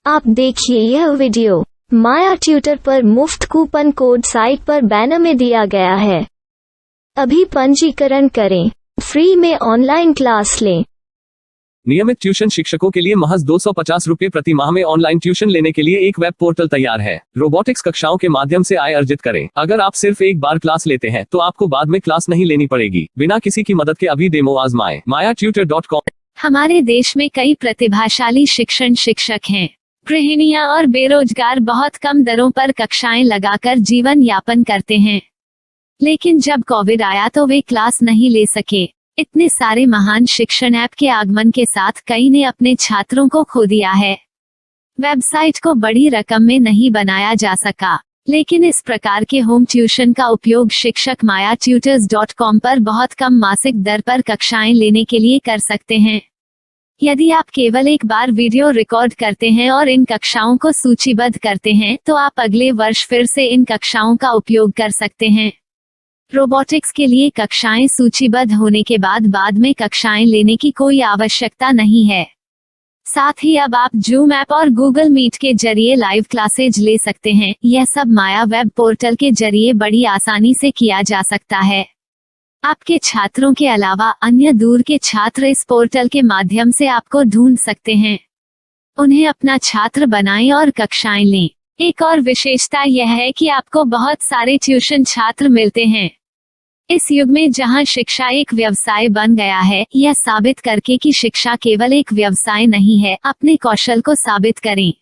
आप देखिए यह वीडियो माया ट्यूटर पर मुफ्त कूपन कोड साइट पर बैनर में दिया गया है। अभी पंजीकरण करें, फ्री में ऑनलाइन क्लास लें। नियमित ट्यूशन शिक्षकों के लिए महज 250 रुपये प्रति माह में ऑनलाइन ट्यूशन लेने के लिए एक वेब पोर्टल तैयार है। रोबोटिक्स कक्षाओं के माध्यम से आय अर्जित करें। अगर आप सिर्फ एक बार क्लास लेते हैं तो आपको बाद में क्लास नहीं लेनी पड़ेगी। बिना किसी की मदद के अभी डेमो आजमाएं। mayaTutor.com। हमारे देश में कई प्रतिभाशाली शिक्षक हैं। गृहिणियां और बेरोजगार बहुत कम दरों पर कक्षाएं लगाकर जीवन यापन करते हैं, लेकिन जब कोविड आया तो वे क्लास नहीं ले सके। इतने सारे महान शिक्षण ऐप के आगमन के साथ कई ने अपने छात्रों को खो दिया है। वेबसाइट को बड़ी रकम में नहीं बनाया जा सका, लेकिन इस प्रकार के होम ट्यूशन का उपयोग शिक्षक mayaTutors.com पर बहुत कम मासिक दर पर कक्षाएं लेने के लिए कर सकते हैं। यदि आप केवल एक बार वीडियो रिकॉर्ड करते हैं और इन कक्षाओं को सूचीबद्ध करते हैं तो आप अगले वर्ष फिर से इन कक्षाओं का उपयोग कर सकते हैं। रोबोटिक्स के लिए कक्षाएं सूचीबद्ध होने के बाद में कक्षाएं लेने की कोई आवश्यकता नहीं है। साथ ही अब आप जूम ऐप और गूगल मीट के जरिए लाइव क्लासेज ले सकते हैं। यह सब माया वेब पोर्टल के जरिए बड़ी आसानी से किया जा सकता है। आपके छात्रों के अलावा अन्य दूर के छात्र इस पोर्टल के माध्यम से आपको ढूंढ सकते हैं। उन्हें अपना छात्र बनाएं और कक्षाएं लें। एक और विशेषता यह है कि आपको बहुत सारे ट्यूशन छात्र मिलते हैं। इस युग में जहां शिक्षा एक व्यवसाय बन गया है, यह साबित करके कि शिक्षा केवल एक व्यवसाय नहीं है, अपने कौशल को साबित करें,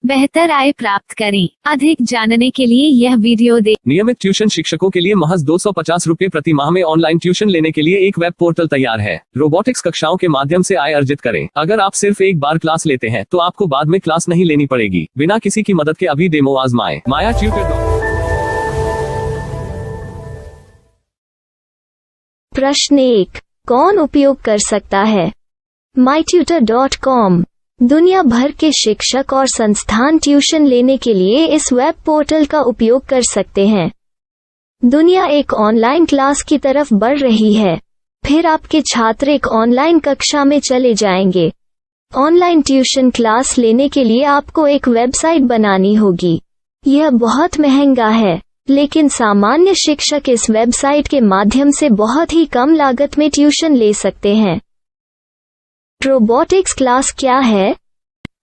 बेहतर आय प्राप्त करें। अधिक जानने के लिए यह वीडियो देखें। नियमित ट्यूशन शिक्षकों के लिए महज 250 रुपये प्रति माह में ऑनलाइन ट्यूशन लेने के लिए एक वेब पोर्टल तैयार है। रोबोटिक्स कक्षाओं के माध्यम से आय अर्जित करें। अगर आप सिर्फ एक बार क्लास लेते हैं तो आपको बाद में क्लास नहीं लेनी पड़ेगी। बिना किसी की मदद के अभी डेमो आजमाएं। mayaTutor। प्रश्न 1, कौन उपयोग कर सकता है? myTutor.com। दुनिया भर के शिक्षक और संस्थान ट्यूशन लेने के लिए इस वेब पोर्टल का उपयोग कर सकते हैं। दुनिया एक ऑनलाइन क्लास की तरफ बढ़ रही है। फिर आपके छात्र एक ऑनलाइन कक्षा में चले जाएंगे। ऑनलाइन ट्यूशन क्लास लेने के लिए आपको एक वेबसाइट बनानी होगी। यह बहुत महंगा है, लेकिन सामान्य शिक्षक इस वेबसाइट के माध्यम से बहुत ही कम लागत में ट्यूशन ले सकते हैं। रोबोटिक्स क्लास क्या है?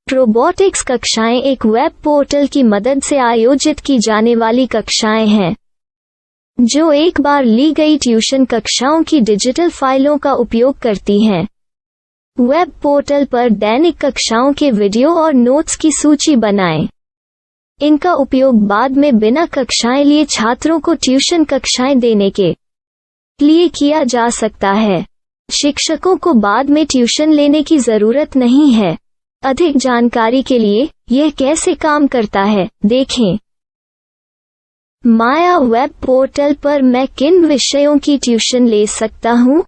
रोबोटिक्स कक्षाएं एक वेब पोर्टल की मदद से आयोजित की जाने वाली कक्षाएं हैं, जो एक बार ली गई ट्यूशन कक्षाओं की डिजिटल फाइलों का उपयोग करती हैं। वेब पोर्टल पर दैनिक कक्षाओं के वीडियो और नोट्स की सूची बनाएं। इनका उपयोग बाद में बिना कक्षाएं लिए छात्रों को ट्यूशन कक्षाएं देने के लिए किया जा सकता है। शिक्षकों को बाद में ट्यूशन लेने की जरूरत नहीं है। अधिक जानकारी के लिए यह कैसे काम करता है, देखें। माया वेब पोर्टल पर मैं किन विषयों की ट्यूशन ले सकता हूँ?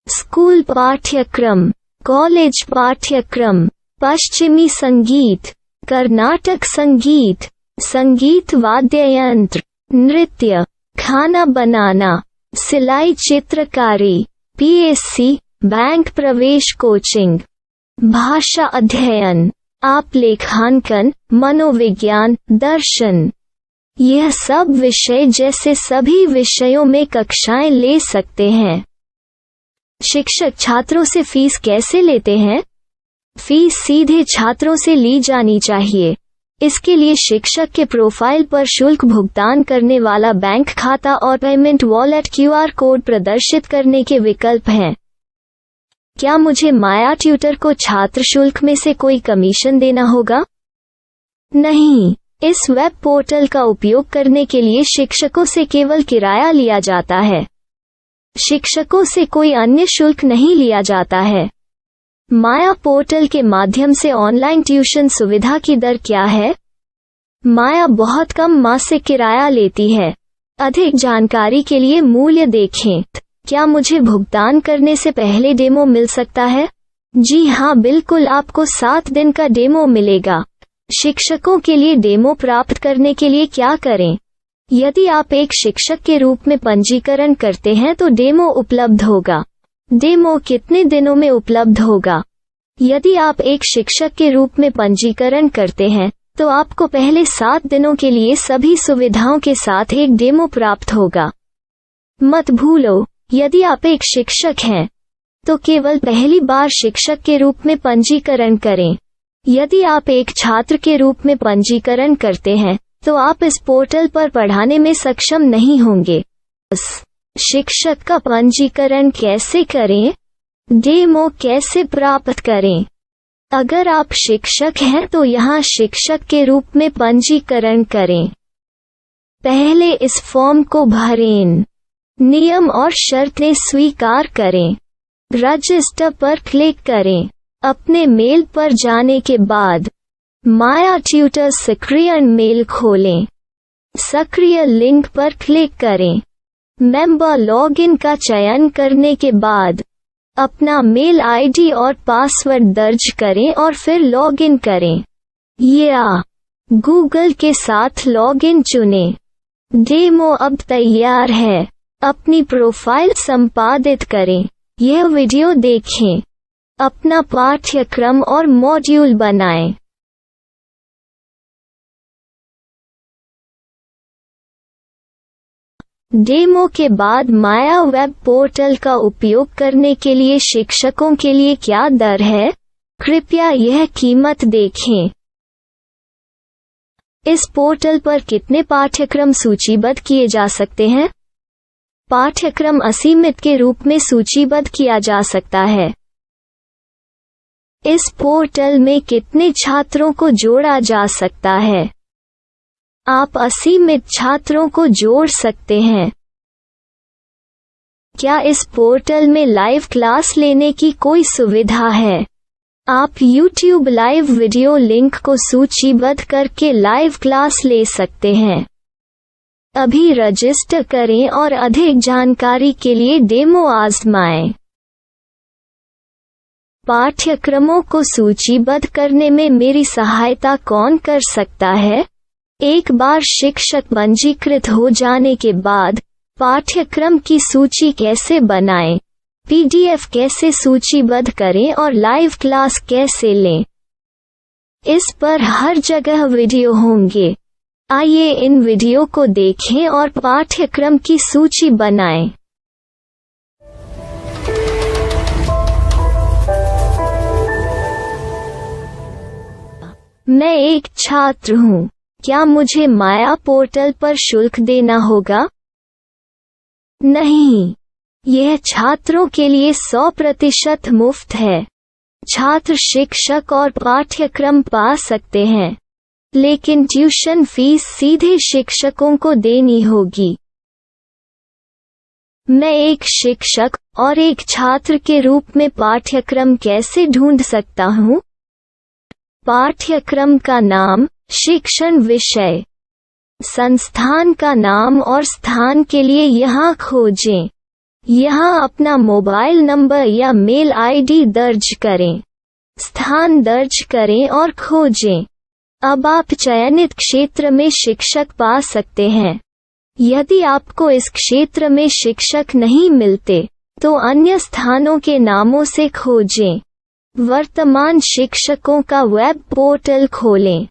स्कूल पाठ्यक्रम, कॉलेज पाठ्यक्रम, पश्चिमी संगीत, कर्नाटक संगीत, संगीत वाद्य यंत्र, नृत्य, खाना बनाना, सिलाई चित्रकारी, PSC, बैंक प्रवेश कोचिंग, भाषा अध्ययन, आप लेखांकन, मनोविज्ञान, दर्शन। यह सब विषय जैसे सभी विषयों में कक्षाएं ले सकते हैं। शिक्षक छात्रों से फीस कैसे लेते हैं? फीस सीधे छात्रों से ली जानी चाहिए। इसके लिए शिक्षक के प्रोफाइल पर शुल्क भुगतान करने वाला बैंक खाता और पेमेंट वॉलेट QR कोड प्रदर्शित करने के विकल्प हैं। क्या मुझे माया ट्यूटर को छात्र शुल्क में से कोई कमीशन देना होगा? नहीं, इस वेब पोर्टल का उपयोग करने के लिए शिक्षकों से केवल किराया लिया जाता है। शिक्षकों से कोई अन्य शुल्क नहीं लिया जाता है। माया पोर्टल के माध्यम से ऑनलाइन ट्यूशन सुविधा की दर क्या है? माया बहुत कम मासिक किराया लेती है। अधिक जानकारी के लिए मूल्य देखें। क्या मुझे भुगतान करने से पहले डेमो मिल सकता है? जी हाँ, बिल्कुल, आपको 7 दिन का डेमो मिलेगा। शिक्षकों के लिए डेमो प्राप्त करने के लिए क्या करें? यदि आप एक शिक्षक के रूप में पंजीकरण करते हैं तो डेमो उपलब्ध होगा। डेमो कितने दिनों में उपलब्ध होगा? यदि आप एक शिक्षक के रूप में पंजीकरण करते हैं तो आपको पहले 7 दिनों के लिए सभी सुविधाओं के साथ एक डेमो प्राप्त होगा। मत भूलो, यदि आप एक शिक्षक हैं तो केवल पहली बार शिक्षक के रूप में पंजीकरण करें। यदि आप एक छात्र के रूप में पंजीकरण करते हैं तो आप इस पोर्टल पर पढ़ाने में सक्षम नहीं होंगे। शिक्षक का पंजीकरण कैसे करें? डेमो कैसे प्राप्त करें? अगर आप शिक्षक हैं तो यहाँ शिक्षक के रूप में पंजीकरण करें। पहले इस फॉर्म को भरें। नियम और शर्तें स्वीकार करें। रजिस्टर पर क्लिक करें। अपने मेल पर जाने के बाद माया ट्यूटर सक्रिय मेल खोलें। सक्रिय लिंक पर क्लिक करें। मेंबर लॉगिन का चयन करने के बाद अपना मेल आईडी और पासवर्ड दर्ज करें और फिर लॉगिन करें या गूगल के साथ लॉगिन चुनें। डेमो अब तैयार है। अपनी प्रोफाइल संपादित करें। यह वीडियो देखें। अपना पाठ्यक्रम और मॉड्यूल बनाएं। डेमो के बाद माया वेब पोर्टल का उपयोग करने के लिए शिक्षकों के लिए क्या दर है? कृपया यह कीमत देखें। इस पोर्टल पर कितने पाठ्यक्रम सूचीबद्ध किए जा सकते हैं? पाठ्यक्रम असीमित के रूप में सूचीबद्ध किया जा सकता है। इस पोर्टल में कितने छात्रों को जोड़ा जा सकता है? आप असीमित छात्रों को जोड़ सकते हैं। क्या इस पोर्टल में लाइव क्लास लेने की कोई सुविधा है? आप YouTube लाइव वीडियो लिंक को सूचीबद्ध करके लाइव क्लास ले सकते हैं। अभी रजिस्टर करें और अधिक जानकारी के लिए डेमो आजमाएं। पाठ्यक्रमों को सूचीबद्ध करने में मेरी सहायता कौन कर सकता है? एक बार शिक्षक पंजीकृत हो जाने के बाद पाठ्यक्रम की सूची कैसे बनाएं, PDF कैसे सूचीबद्ध करें और लाइव क्लास कैसे लें, इस पर हर जगह वीडियो होंगे। आइए इन वीडियो को देखें और पाठ्यक्रम की सूची बनाएं। मैं एक छात्र हूँ। क्या मुझे माया पोर्टल पर शुल्क देना होगा? नहीं, यह छात्रों के लिए 100% मुफ्त है। छात्र शिक्षक और पाठ्यक्रम पा सकते हैं, लेकिन ट्यूशन फीस सीधे शिक्षकों को देनी होगी। मैं एक शिक्षक और एक छात्र के रूप में पाठ्यक्रम कैसे ढूंढ सकता हूँ? पाठ्यक्रम का नाम, शिक्षण विषय, संस्थान का नाम और स्थान के लिए यहाँ खोजें। यहाँ अपना मोबाइल नंबर या मेल आईडी दर्ज करें। स्थान दर्ज करें और खोजें। अब आप चयनित क्षेत्र में शिक्षक पा सकते हैं। यदि आपको इस क्षेत्र में शिक्षक नहीं मिलते तो अन्य स्थानों के नामों से खोजें। वर्तमान शिक्षकों का वेब पोर्टल खोलें।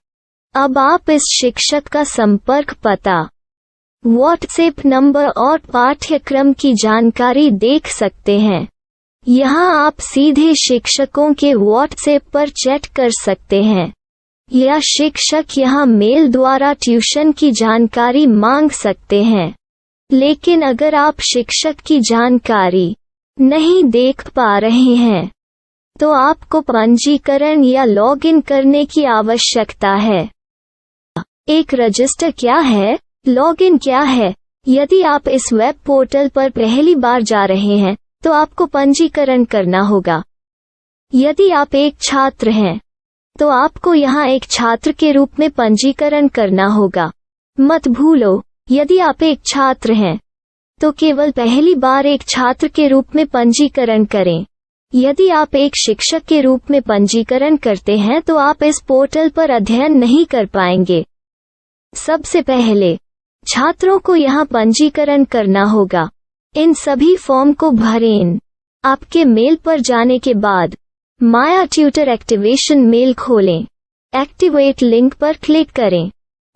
अब आप इस शिक्षक का संपर्क पता, व्हाट्सएप नंबर और पाठ्यक्रम की जानकारी देख सकते हैं। यहाँ आप सीधे शिक्षकों के व्हाट्सएप पर चैट कर सकते हैं या शिक्षक यहाँ मेल द्वारा ट्यूशन की जानकारी मांग सकते हैं। लेकिन अगर आप शिक्षक की जानकारी नहीं देख पा रहे हैं तो आपको पंजीकरण या लॉगिन करने की आवश्यकता है। एक रजिस्टर क्या है? लॉगिन क्या है? यदि आप इस वेब पोर्टल पर पहली बार जा रहे हैं तो आपको पंजीकरण करना होगा। यदि आप एक छात्र हैं तो आपको यहाँ एक छात्र के रूप में पंजीकरण करना होगा। मत भूलो, यदि आप एक छात्र हैं तो केवल पहली बार एक छात्र के रूप में पंजीकरण करें। यदि आप एक शिक्षक के रूप में पंजीकरण करते हैं तो आप इस पोर्टल पर अध्ययन नहीं कर पाएंगे। सबसे पहले छात्रों को यहाँ पंजीकरण करना होगा। इन सभी फॉर्म को भरें। आपके मेल पर जाने के बाद माया ट्यूटर एक्टिवेशन मेल खोलें। एक्टिवेट लिंक पर क्लिक करें।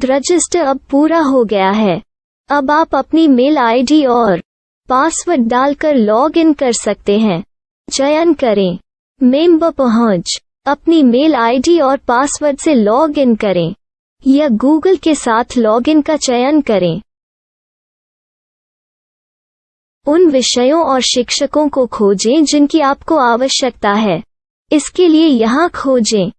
रजिस्टर अब पूरा हो गया है। अब आप अपनी मेल आईडी और पासवर्ड डालकर लॉग इन कर सकते हैं। चयन करें मेंबर पहुंच। अपनी मेल आईडी और पासवर्ड से लॉग इन करें या गूगल के साथ लॉगिन का चयन करें। उन विषयों और शिक्षकों को खोजें जिनकी आपको आवश्यकता है। इसके लिए यहाँ खोजें।